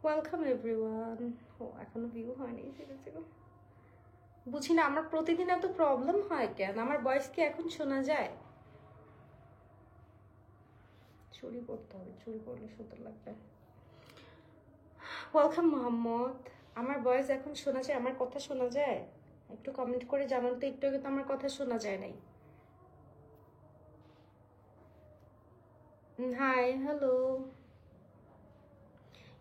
Welcome everyone. ও এখনো view হয়নি, ঠিক আছে। বুঝি না আমার প্রতিদিন এত প্রবলেম হয় কেন, আমার ভয়েস কি এখন শোনা যায়? চুরি করতে হবে, চুরি করলে সুন্দর লাগবে। ওয়েলকাম মোহাম্মদ। আমার ভয়েস এখন শোনা যায়, আমার কথা শোনা যায়? একটু কমেন্ট করে জানান তো, একটু আগে তো আমার কথা শোনা যায় নাই। হাই, হ্যালো,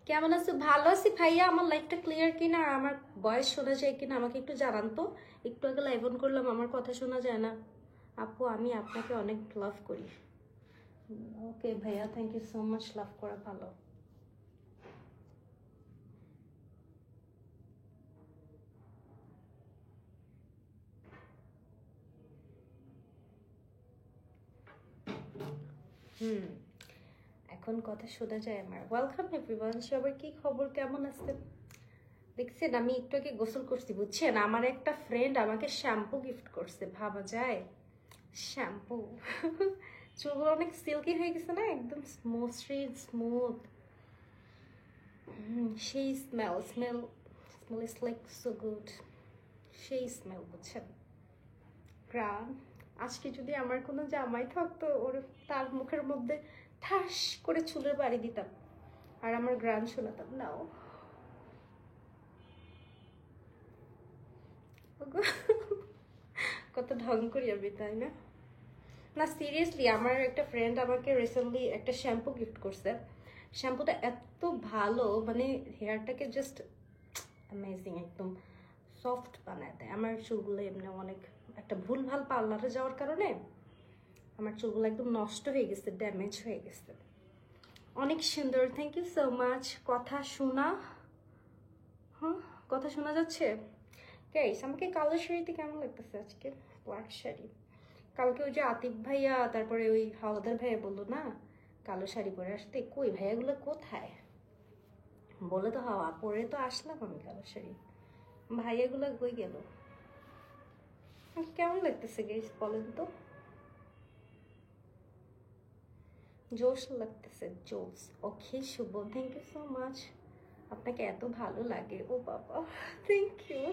কেমন আছো? ভালো আছি ভাইয়া। আমার লাইফটা ক্লিয়ার কিনা আর আমার ভয়েস শোনা যায় কিনা আমাকে একটু জানান তো। একটু আগে লাইভ অন করলাম, আমার কথা শোনা যায় না। আপু আমি আপনাকে অনেক লাভ করি। ওকে ভাইয়া, থ্যাংক ইউ সো মাচ। লাভ করা ভালো। হুম, এখন কথা শোনা যায় আমার। ওয়েলকাম এভরিওয়ান, সবার কি খবর, কেমন আছেন? দেখছেন আমি একটু আগে গোসল করছি, বুঝছেন? আমার একটা ফ্রেন্ড আমাকে শ্যাম্পু গিফট করছে, ভাবা যায়? শ্যাম্পু চুলগুলো অনেক সিল্কি হয়ে গেছে না, একদম স্মুথ স্মুথ। সেই smell is like so good. সেই স্মেল, বুঝছেন? গ্রাম। আজকে যদি আমার কোনো জামাই থাকতো, ওর তার মুখের মধ্যে ঠাস করে চুলের বাড়ি দিতাম আর আমার গ্রাম শোনাতাম। নাও কত ঢং করি আমি, তাই না? না সিরিয়াসলি, আমার একটা ফ্রেন্ড আমাকে রিসেন্টলি একটা শ্যাম্পু গিফট করছে। শ্যাম্পুটা এত ভালো, মানে হেয়ারটাকে জাস্ট অ্যামেজিং, একদম সফট বানায় দেয়। আমার চুলগুলো এমনি অনেক একটা ভুলভাল পার্লারে যাওয়ার কারণে আমার চুলগুলো একদম নষ্ট হয়ে গেছে, ড্যামেজ হয়ে গেছে। অনেক সুন্দর, থ্যাংক ইউ সো মাচ। কথা শোনা, হ্যাঁ কথা শোনা যাচ্ছে? গাইস আমাকে কালো শাড়িতে কেমন লাগতেছে আজকে? ব্ল্যাক শাড়ি। কালকে ওই যে আতিফ ভাইয়া, তারপরে ওই হাওলাদার ভাইয়া বললো না কালো শাড়ি পরে আসতে, কই ভাইয়াগুলো কোথায়? বলে তো হাওয়া পরে তো আসলাম আমি কালো শাড়ি, ভাইয়াগুলো কই গেল? কেমন লাগতেছে গাইস বলেন তো? জোশ লাগতেছে, জোস। ওকে শুভ, থ্যাংক ইউ সো মাচ। আপনাকে এত ভালো লাগে, ও বাবা, থ্যাংক ইউ।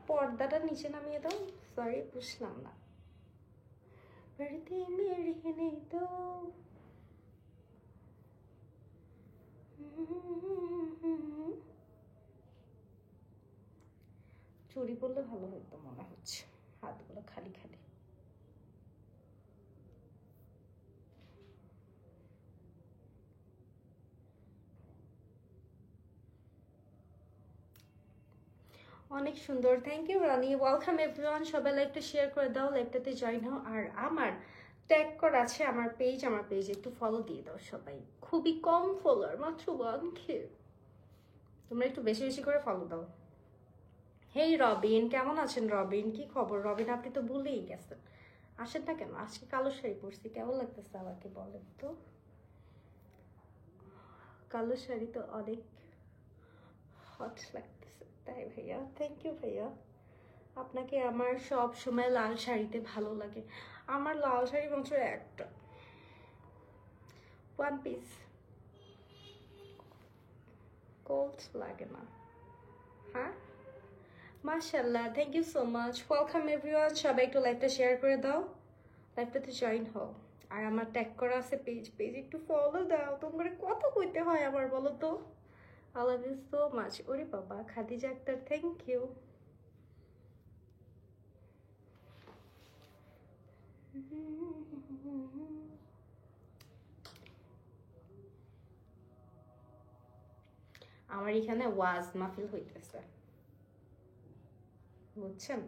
পর্দাটা নিচে নামিয়ে দাও। সরি, বুঝলাম না। पर्दे में रहने दो। চুরি পরলে ভালো হতো মনে হচ্ছে, হাতগুলো খালি খালি। অনেক সুন্দর, thank you Rani. Welcome everyone, সবাই লাইভটা শেয়ার করে দাও, লাইভটাতে জয়েন হও। আর আমার ট্যাগ করা আছে আমার পেজ, আমার পেজে একটু ফলো দিয়ে দাও সবাই। খুবই কম ফলোয়ার, মাত্র 1K। তোমরা একটু বেশি বেশি করে ফলো দাও। হেই রবিন, কেমন আছেন রবিন? কি খবর রবিন? আপনি তো ভুলেই গেছেন, আসেন না কেন? আজকে কালো শাড়ি পরছি, কেমন লাগতেছে আমাকে বলেন তো? কালো শাড়ি তো অনেক হট লাগতেছে, তাই ভাইয়া? থ্যাংক ইউ ভাইয়া। আপনাকে আমার সব সময় লাল শাড়িতে ভালো লাগে। আমার লাল শাড়ি মাত্র একটা, ওয়ান পিস, কোল্ড লাগে না। হ্যাঁ, মাশাল্লাহ, thank you so much. Welcome everyone, সবাই একটু লাইভটা শেয়ার করে দাও, লাইভটাতে জয়েন হও। আর আমার ট্যাগ করা আছে পেজ, পেজ একটু ফলো দাও। তোমরা কত কইতে হয় আমার বলো তো? I love you so much. ওরে বাবা, খাদিজা আক্তার, থ্যাংক ইউ। আমার এখানে ওয়াজ মাহফিল হইতেছে, বুঝছেন?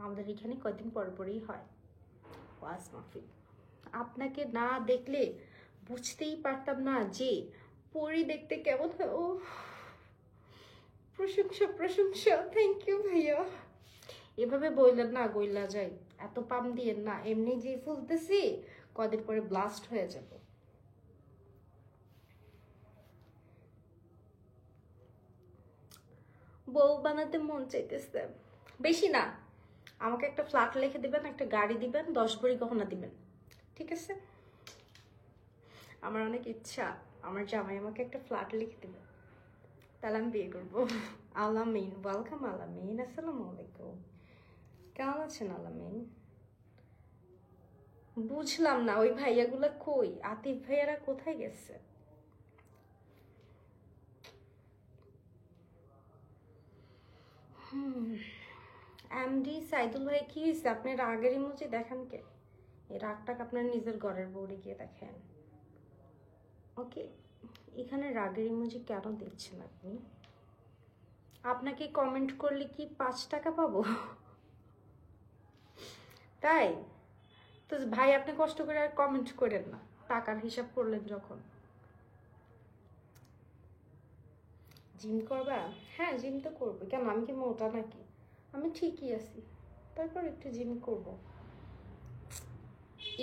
আমাদের এখানে কয়দিন পর পরই হয় ওয়াজ মাহফিল। আপনাকে না দেখলে বুঝতেই পারতাম না যে পরি দেখতে কেমন হয়। ও প্রশংসা প্রশংসা, থ্যাংক ইউ ভাইয়া। এভাবে বললেন না, গইলা যাই, এত পাম দিয়েন না। এমনি যে ফুলতেছি, কদিন পরে ব্লাস্ট হয়ে যাব। বউ বানাতে মন চাইতেছে, বেশি না, আমাকে একটা ফ্ল্যাট লিখে দিবেন, একটা গাড়ি দিবেন, 10 ভরি গহনা দিবেন, ঠিক আছে? আমার অনেক ইচ্ছা আমার জামাই আমাকে একটা ফ্ল্যাট লিখে দেবে, তাহলে আমি বিয়ে করবো। আলামিন, ওয়েলকাম আলামিন, আসসালামু আলাইকুম। কেমন আছেন আলামিন? বুঝলাম না ওই ভাইয়াগুলা কই, আতিফ ভাইয়ারা কোথায় গেছে? এমডি সাইদুল ভাই, কি হয়েছে? আপনি রাগের ইমোজি দেখান কে? এই রাগটাকে আপনার নিজের ঘরের বোর্ডে গিয়ে দেখেন। ওকে, এখানে রাগের ইমোজি কেন দিচ্ছেন আপনি? আপনাকে কমেন্ট করলে কি 5 টাকা পাবো? তাই তো ভাই, আপনি কষ্ট করে আর কমেন্ট করেন না, টাকার হিসাব করলেন যখন। জিম করবা? হ্যাঁ, জিম তো করবো, কেন আমি কি মোটা নাকি? আমি ঠিকই আছি, তারপর একটু জিম করব।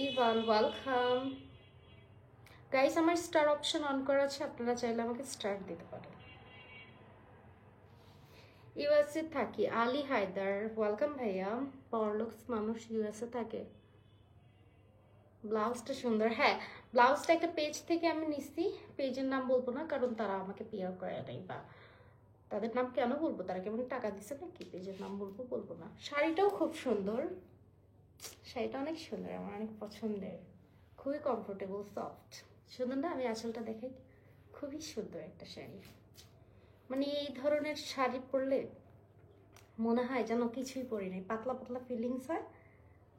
ইভান, ওয়েলকাম। গাইস, আমার স্টার অপশন অন করা আছে, আপনারা চাইলে আমাকে স্টার দিতে পারেন। ইউএসএ থাকি, আলী হায়দার, ওয়েলকাম ভাইয়া। পরলক্স মানুষ ইউএসএ থাকে। ব্লাউজটা সুন্দর, হ্যাঁ। ব্লাউজটা একটা পেজ থেকে আমি নিছি, পেজের নাম বলবো না কারণ তারা আমাকে পিআর করে নাই, বা তাদের নাম কেন বলবো, তারা কেমন টাকা দিচ্ছে নাকি পেজের নাম বলবো? বলবো না। শাড়িটাও খুব সুন্দর, শাড়িটা অনেক সুন্দর, আমার অনেক পছন্দের, খুবই কমফোর্টেবল, সফট। সুন্দর না? আমি আঁচলটা দেখাই, খুবই সুন্দর একটা শাড়ি। মানে এই ধরনের শাড়ি পরলে মনে হয় যেন কিছুই পরি নাই, পাতলা পাতলা ফিলিংস হয়,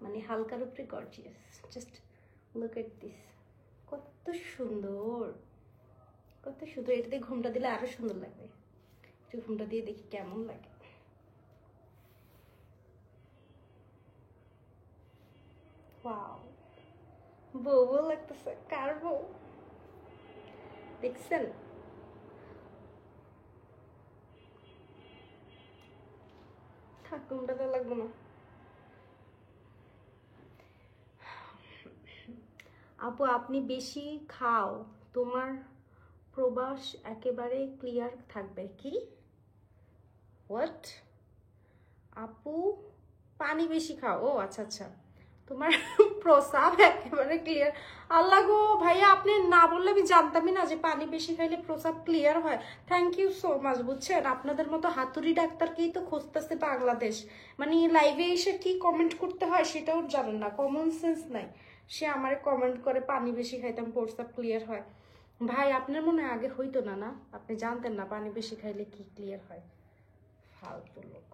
মানে হালকার উপরে gorgeous. Just look at this, কত সুন্দর, কত সুন্দর। এটাতে ঘুমটা দিলে আরো সুন্দর লাগবে, একটু ঘুমটা দিয়ে দেখি কেমন লাগে। ওয়াও, বউ বউ লাগতেছে। কার বউ দেখছেন? থাক, ঘুমটা তো লাগবে না। আপু, আপনি বেশি খাও, তোমার প্রবাস একেবারে ক্লিয়ার থাকবে। কি? হোয়াট? আপু, পানি বেশি খাও? ও আচ্ছা আচ্ছা, তোমার প্রস্রাব একেবারে ক্লিয়ার। আল্লাহ গো ভাইয়া, আপনি না বললে আমি জানতামই না যে পানি বেশি খাইলে প্রস্রাব ক্লিয়ার হয়। Thank you so much. বুঝছেন, আপনাদের মতো হাতুড়ি ডাক্তারকেই তো খুঁজতেছে বাংলাদেশ। মানে লাইভে এসে কি কমেন্ট করতে হয় সেটাও জানেন না, কমন সেন্স নাই। সে আমারে কমেন্ট করে পানি বেশি খাইতাম প্রস্রাব ক্লিয়ার হয়। ভাই, আপনার মনে হয় আগে হইতো না, না আপনি জানতেন না পানি বেশি খাইলে কি ক্লিয়ার হয়? ফালতু লোক।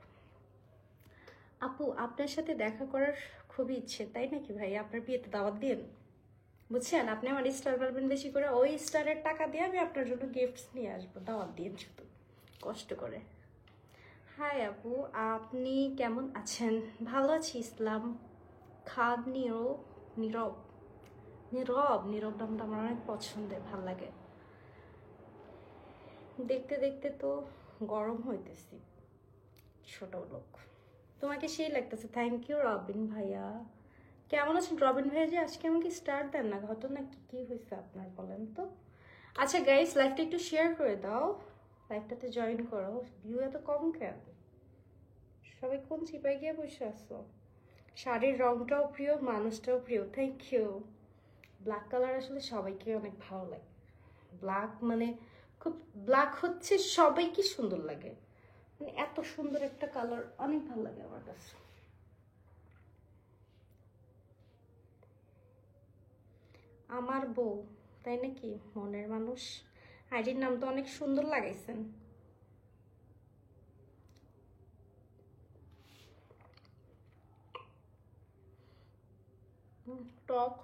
আপু, আপনার সাথে দেখা করার খুবই ইচ্ছে, তাই নাকি ভাই? আপনার বিয়েতে দাওয়াত দিন। বুঝছেন, আপনি আমার স্টার পারবেন বেশি করে, ওই স্টারের টাকা দিয়ে আমি আপনার জন্য গিফটস নিয়ে আসবো, দাওয়াত দিন শুধু কষ্ট করে। হাই আপু, আপনি কেমন আছেন? ভালো আছি। ইসলাম খাদ নীরব, নীরব, নীরব, নীরব নামটা আমার অনেক পছন্দের, ভাল লাগে। দেখতে দেখতে তো গরম হইতেছি, ছোট লোক। তোমাকে সেই লাগতেছে। থ্যাংক ইউ রবিন ভাইয়া। কেমন আছেন রবিন ভাইয়া? যে আজকে আমাকে স্টার দেন না, ঘটনা কি কি হয়েছে আপনার বলেন তো? আচ্ছা গাইস, লাইভটা একটু শেয়ার করে দাও, লাইভটাতে জয়েন করো। ভিউ এত কম কেন? সবাই কোন চিপায় গিয়ে বসে আসো? শাড়ির রংটাও প্রিয়, মানুষটাও প্রিয়, থ্যাংক ইউ। ব্ল্যাক কালার আসলে সবাইকে অনেক ভালো লাগে। ব্ল্যাক মানে খুব, ব্ল্যাক হচ্ছে সবাইকে সুন্দর লাগে, মানে এত সুন্দর একটা কালার, অনেক ভালো লাগে আমার কাছে। আমার বউ, তাই নাকি? মনের মানুষ। আইডির নাম তো অনেক সুন্দর লাগাইছেন। টক,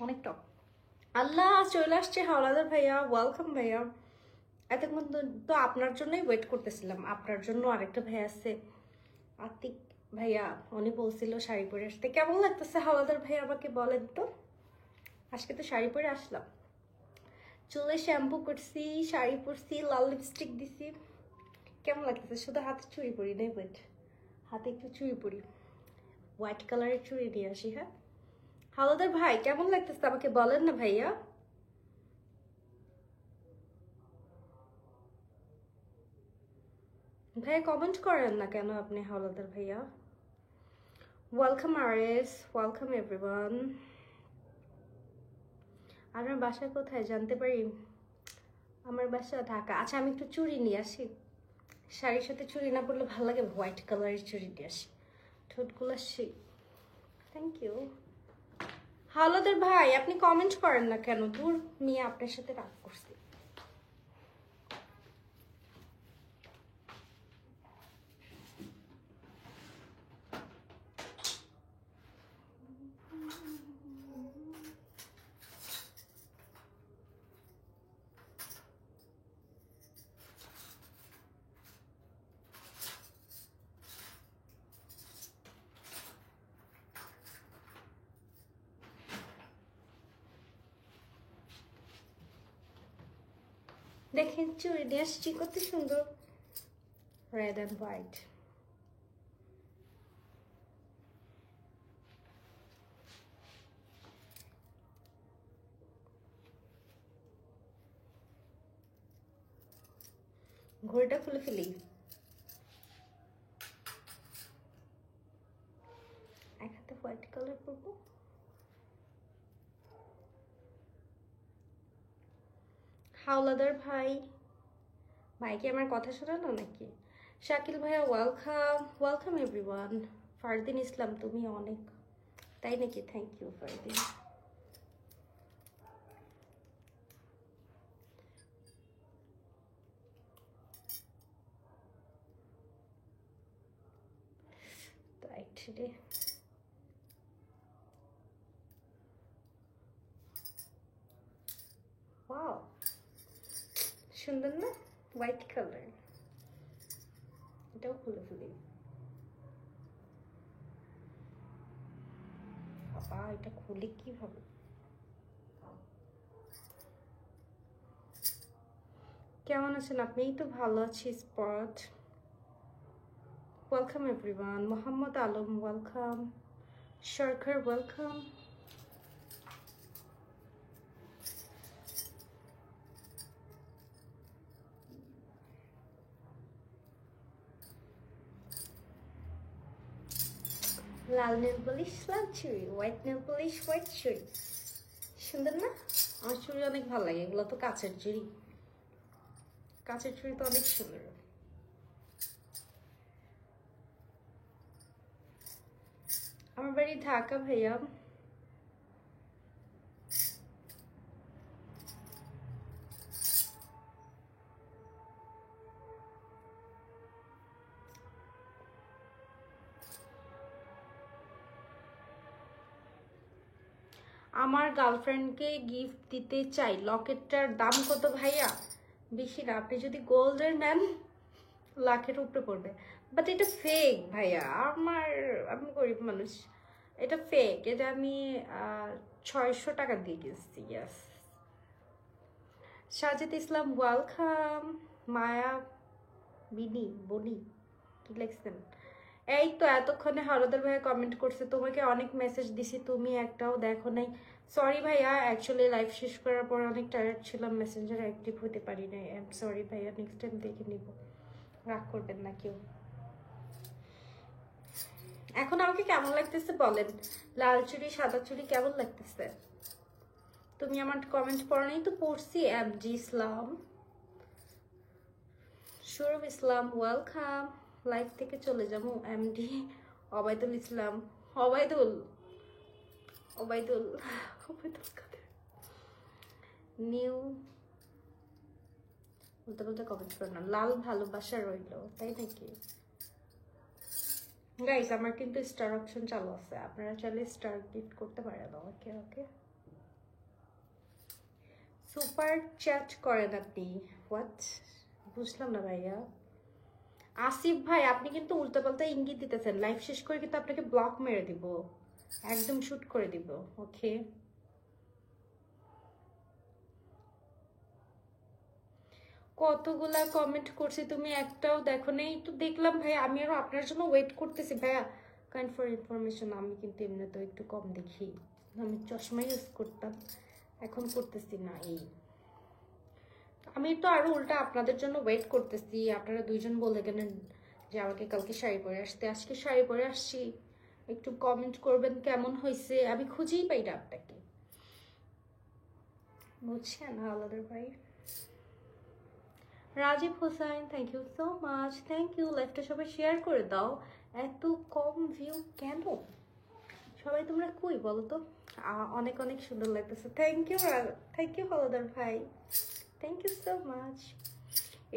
অনেক টক। আল্লাহ, চলে আসছে হাওলাদার ভাইয়া, ওয়েলকাম ভাইয়া। এতক্ষণ তো আপনার জন্যই ওয়েট করতেছিলাম। আপনার জন্য আরেকটা ভাই আছে, আতিক ভাইয়া, উনি বলছিল শাড়ি পরে আসতে। কেমন লাগতেছে হাওলাদার ভাইয়া আমাকে বলেন তো? আজকে তো শাড়ি পরে আসলাম, চুলে শ্যাম্পু করছি, শাড়ি পরছি, লাল লিপস্টিক দিছি। কেমন লাগতেছে? শুধু হাতে চুড়ি পরি নাই, বাট হাতে একটু চুড়ি পরি, হোয়াইট কালারের চুড়ি নিয়ে আসি। হ্যাঁ হাওলাদার ভাই, কেমন লাগতেছে আমাকে বলেন না ভাইয়া। ভাইয়া কমেন্ট করেন না কেন আপনি হাওলাদার ভাইয়া? Welcome RS, welcome everyone. আপনার বাসা কোথায় জানতে পারি? আমার বাসা ঢাকা। আচ্ছা আমি একটু চুড়ি নিয়ে আসি, শাড়ির সাথে চুড়ি না পরলে ভালো লাগে, হোয়াইট কালারের চুড়ি নিয়ে আসি, ঠোঁটগুলো আসি। Thank you. হাওলাদার ভাই আপনি কমেন্ট করেন না কেন? দূর নিয়ে আপনার সাথে রাগ করছি। দেখেন চুড়ি নিয়ে আসছি, কত সুন্দর, রেড অ্যান্ড হোয়াইট। ঘড়িটা খুলে ফেলি, এক হাতে হোয়াইট কালার পরবো। হাওলাদার ভাই, ভাই কি আমার কথা শোনানো নাকি? শাকিল ভাইয়া welcome, welcome everyone. Fardin Islam তুমি অনেক, তাই নাকি? Thank you Fardin. রাইট রে, ওয়াও সুন্দর না হোয়াইট কালার। এটাও খুলে ফেলি। বাবা এটা খুলে কিভাবে? কেমন আছেন আপনি? এই তো ভালো আছি। Spot welcome everyone. Mohammad Alam welcome, Sarkar welcome. লাল নেল পলিশ লাল চুড়ি, হোয়াইট নেল পলিশ হোয়াইট চুড়ি, সুন্দর না? আমার চুড়ি অনেক ভালো লাগে, এগুলো তো কাচের চুড়ি, কাচের চুড়ি তো অনেক সুন্দর। আমার বাড়ি ঢাকা ভাইয়া। আমার গার্লফ্রেন্ডকে গিফট দিতে চাই, লকেটটার দাম কত ভাইয়া? বেশি না, আপনি যদি গোল্ডের নেন লাখের উপরে পড়বে, বাট এটা ফেক ভাইয়া। আমি গরিব মানুষ, এটা ফেক, এটা আমি 600 টাকা দিয়ে গেছি। ইয়াস। সাজিদ ইসলাম ওয়েলকাম। মায়া বনি কি লিখছেন? এই তো এতক্ষণে হরদর ভাইয়া কমেন্ট করছে, তোমাকে অনেক মেসেজ দিছি তুমি একটাও দেখো নাই। সরি ভাইয়া, অ্যাকচুয়ালি লাইভ শেষ করার পর অনেক টায়ার্ড ছিলাম, মেসেঞ্জার অ্যাক্টিভ হতে পারি নাই। আই এম সরি ভাইয়া, নেক্সট টাইম দেখে নিব, রাগ করবেন না কেউ। এখন আমাকে কেমন লাগতেছে বলেন? লাল চুড়ি সাদা চুড়ি কেমন লাগতেছে? তুমি আমার কমেন্ট পড়ো নাই তো? পড়ছি। এম জি ইসলাম, সৌরভ ইসলাম ওয়েলকাম। লাইভ থেকে চলে যাবো। এমডি অবায়দুল ইসলাম, অবায়দুল ওবায়দুল ওবায়দুল কাদের নিউ, বলতে বলতে কমেন্ট করো না। লাল ভালোবাসা রইল, তাই নাকি? গাইস আমার কিন্তু স্টার অপশন চালু আছে, আপনারা চাইলে স্টার গিফট করতে পারেন। ওকে ওকে, সুপার চ্যাট করেন আপনি? হোয়াট, বুঝলাম না ভাইয়া। আসিফ ভাই আপনি কিন্তু উল্টাপাল্টা ইঙ্গিত দিতেছেন, লাইভ শেষ করে কিন্তু আপনাকে ব্লক মেরে দিব, একদম শুট করে দিব। ওকে, কতগুলা কমেন্ট করছি, তুমি একটাও দেখো নেই তো? দেখলাম ভাই, আমি আরো আপনার জন্য ওয়েট করতেছি ভাইয়া। কাইন্ড ফর ইনফরমেশন, আমি কিন্তু এমনিতেও একটু কম দেখি, আমি চশমা ইউজ করতাম, এখন করতেছি না। এই আমি তো আরো উল্টা আপনাদের জন্য ওয়েট করতেছি। আপনারা দুইজন বলে গেলেন যে আমাকে কালকে শাড়ি পরে আসতে, আজকে শাড়ি পরে আসছি, একটু কমেন্ট করবেন কেমন হয়েছে, আমি খুঁজেই পাই না আপনাকে, বুঝছেন হাওলাদার ভাই। Rajib Hossain thank you so much, thank you. লাইভটা সবাই শেয়ার করে দাও। এত কম ভিউ কেন? সবাই তোমরা কই বলো তো? অনেক অনেক সুন্দর লাগতেছে, থ্যাংক ইউ হাওলাদার ভাই, থ্যাংক ইউ সো মাচ।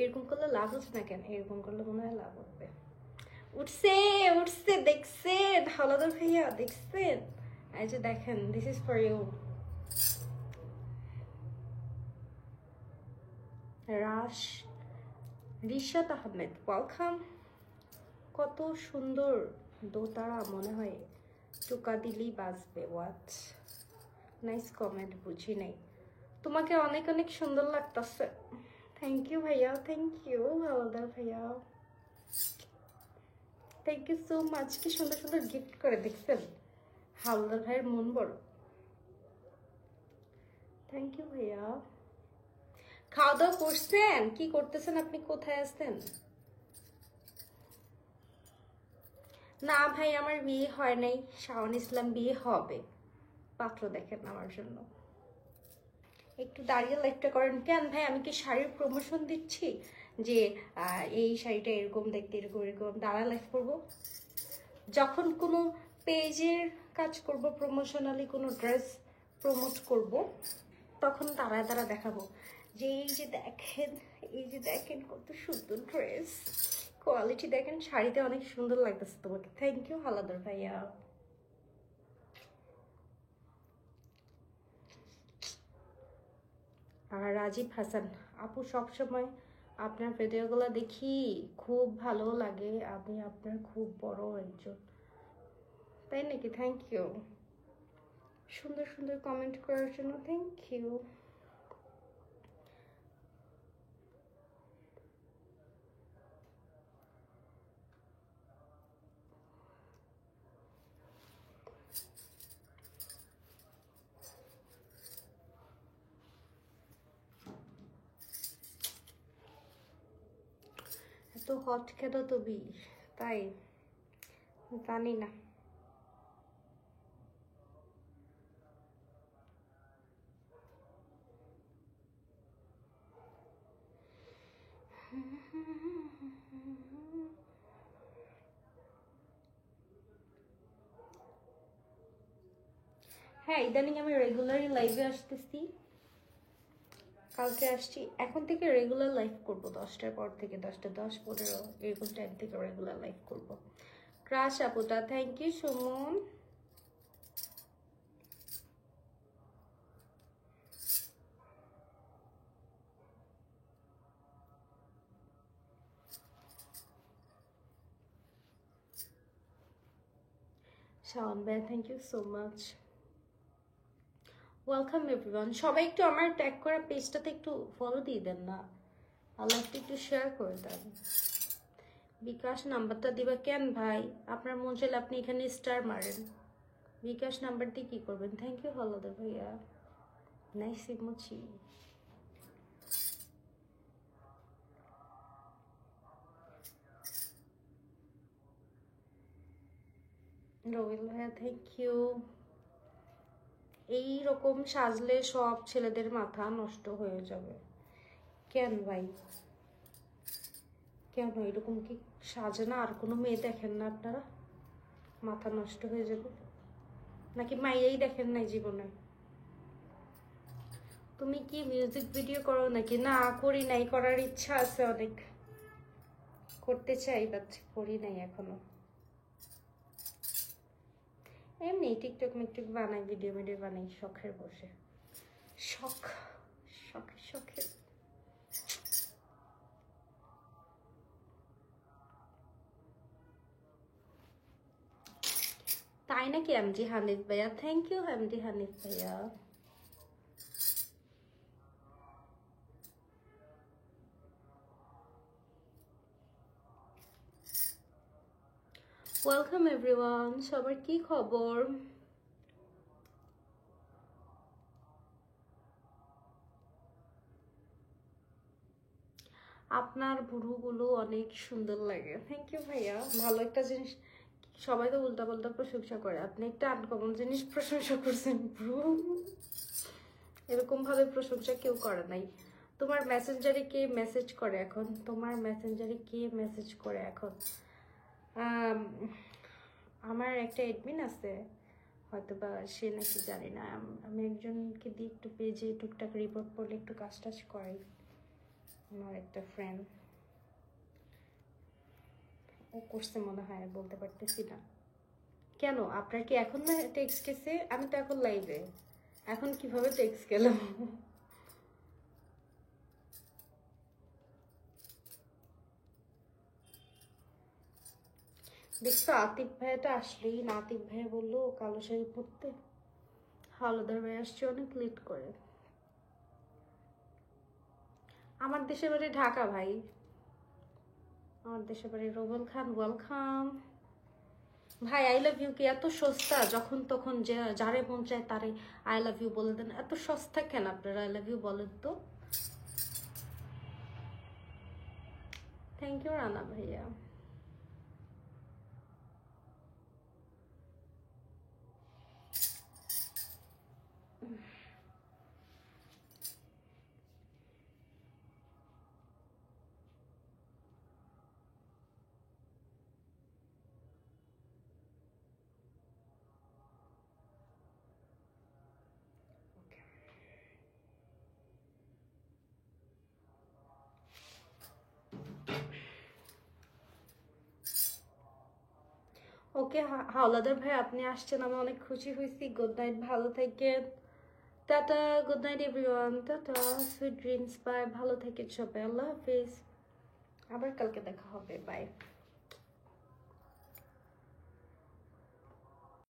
এরকম করলে লাভ হচ্ছে না কেন? এরকম করলে মনে হয় লাভ হবে। উঠছে উঠছে, দেখছেন হাওলাদার ভাইয়া, দেখছেন? এই যে দেখেন, this is for you. Rishad Ahmed welcome. কত সুন্দর দোতারা, মনে হয় টোকা দিলেই বাজবে। ওয়াট নাইস কমেন্ট, বুঝি নাই। তোমাকে অনেক অনেক সুন্দর লাগতেছে, থ্যাংক ইউ ভাইয়া, থ্যাংক ইউ হাওলাদার ভাইয়া, থ্যাংক ইউ সো মাচ। কি সুন্দর সুন্দর গিফট করে, দেখছেন? হাওলাদার ভাইয়ের মন বড়, থ্যাংক ইউ ভাইয়া। খাওয়া দাওয়া করছেন? কি করতেছেন আপনি? কোথায় আছেন? না ভাই, আমার বিয়ে হয় নাই। শাওন ইসলাম বিয়ে হবে, পাত্র দেখেন আমার জন্য। একটু দাঁড়িয়ে লাইভটা করেন কেন ভাই? আমি কি শাড়ির প্রমোশন দিচ্ছি যে এই শাড়িটা এরকম দেখতে, এরকম এরকম দাঁড়া লাইভ করবো? যখন কোনো পেজের কাজ করব, প্রমোশনালি কোনো ড্রেস প্রমোট করব, তখন দাঁড়ায় দাঁড়া দেখাবো যে এই যে দেখেন, এই যে দেখেন কত সুন্দর ড্রেস, কোয়ালিটি দেখেন, শাড়িতে অনেক সুন্দর লাগতেছে তোমাকে। থ্যাংক ইউ হাওলাদার ভাইয়া। আর রাজীব হাসান আপু, সবসময় আপনার ভিডিওগুলো দেখি, খুব ভালো লাগে, আমি আপনার খুব বড় একজন। তাই নাকি? থ্যাংক ইউ সুন্দর সুন্দর কমেন্ট করার জন্য, থ্যাংক ইউ। এত হট কেন তুমি? তাই জানি না। হ্যাঁ, ইদানিং আমি রেগুলারই লাইভে আসতেছি। কালকে আসছি, এখন থেকে রেগুলার লাইভ করবো 10টার পর থেকে, 10টা 10 15 এরকম টাইম থেকে রেগুলার লাইভ করবো। ক্রাশ আপুটা থ্যাংক ইউ সুমন। শাওন ভাই thank you so much, welcome everyone. সবাই একটু আমার ট্যাগ করা পেজটাতে একটু ফলো দিয়ে দেন না, আল্লাহকে একটু শেয়ার করে দেন। বিকাশ নাম্বারটা দিবা কেন ভাই? আপনার মন চাইলে আপনি এখানে স্টার মারেন, বিকাশ নাম্বার দিয়ে কি করবেন? থ্যাংক ইউ হাওলাদার ভাইয়া, নাইস ইমোজি। রবিল ভাইয়া থ্যাংক ইউ। এই রকম সাজলে সব ছেলেদের মাথা নষ্ট হয়ে যাবে। কেন ভাই? কেন এরকম কি সাজে না আর কোনো মেয়ে দেখেন না আপনারা? মাথা নষ্ট হয়ে যাবে নাকি মাইয়াই দেখেন নাই জীবনে? তুমি কি মিউজিক ভিডিও করো নাকি? না করি নাই, করার ইচ্ছা আছে অনেক, করতে চাই বাট করি নাই এখনো। এমনি টিকটক মিকটক বানাই, ভিডিও ভিডিও বানাই শখের বসে, শখ শখে শখে। তাই নাকি এমজি হানিফ ভাইয়া? থ্যাংক ইউ এমজি হানিফ ভাইয়া। ওয়েলকাম এভরিওয়ান, সবার কি খবর? আপনার ভুরুগুলো অনেক সুন্দর লাগে, থ্যাংক ইউ ভাইয়া। ভালো একটা জিনিস সবাই তো উল্টা পাল্টা প্রশংসা করে, আপনি একটা আনকমন জিনিস প্রশংসা করছেন ব্রো। এরকম ভাবে প্রশংসা কেউ করে নাই। তোমার মেসেঞ্জারে কে মেসেজ করে এখন? তোমার মেসেঞ্জারে কে মেসেজ করে এখন? আমার একটা এডমিন আছে, হয়তো বা সে নাকি, জানি না। আমি একজনকে দিয়ে একটু পেজে টুকটাক রিপোর্ট করলে একটু কাজ টাজ করাই, আমার একটা ফ্রেন্ড ও করছে মনে হয়, বলতে পারতেছি না। কেন আপনার কি এখন না টেক্সট গেছে? আমি তো এখন লাইভে, এখন কিভাবে টেক্সট গেলাম? দেখছো আতিফ ভাইয়াটা আসলেই না, আতিফ ভাইয়া বললো কালো শাড়ি পরতে, হাওলাদার ভাই আসছে অনেক লেট করে। আমার দেশের বাড়ি ঢাকা ভাই, আমার দেশের বাড়ি রোবেল খান, ওয়েলকাম ভাই। আই লাভ ইউ কি এত সস্তা? যখন তখন যে যারে মন চায় তারে আই লাভ ইউ বলে দেন, এত সস্তা কেন আপনারা আই লাভ ইউ বলেন তো? থ্যাংক ইউ রানা ভাইয়া। ওকে হাওলাদার ভাই আপনি আসছেন, আমি অনেক খুশি হয়েছি। গুড নাইট, ভালো থাকেন। Tata, good night everyone, tata, sweet dreams, bye, ভালো থাকেন সবাই, আল্লাহ হাফিজ, আবার কালকে দেখা হবে, বাই।